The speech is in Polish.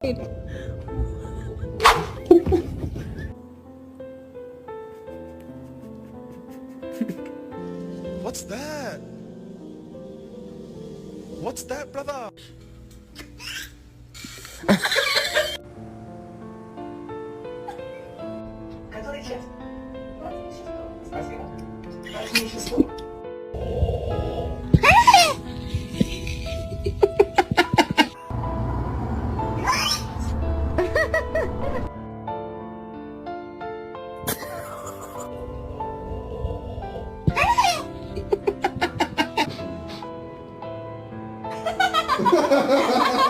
What's that? What's that, brother? Который час? 26. Спасибо. 26. Ha ha ha ha!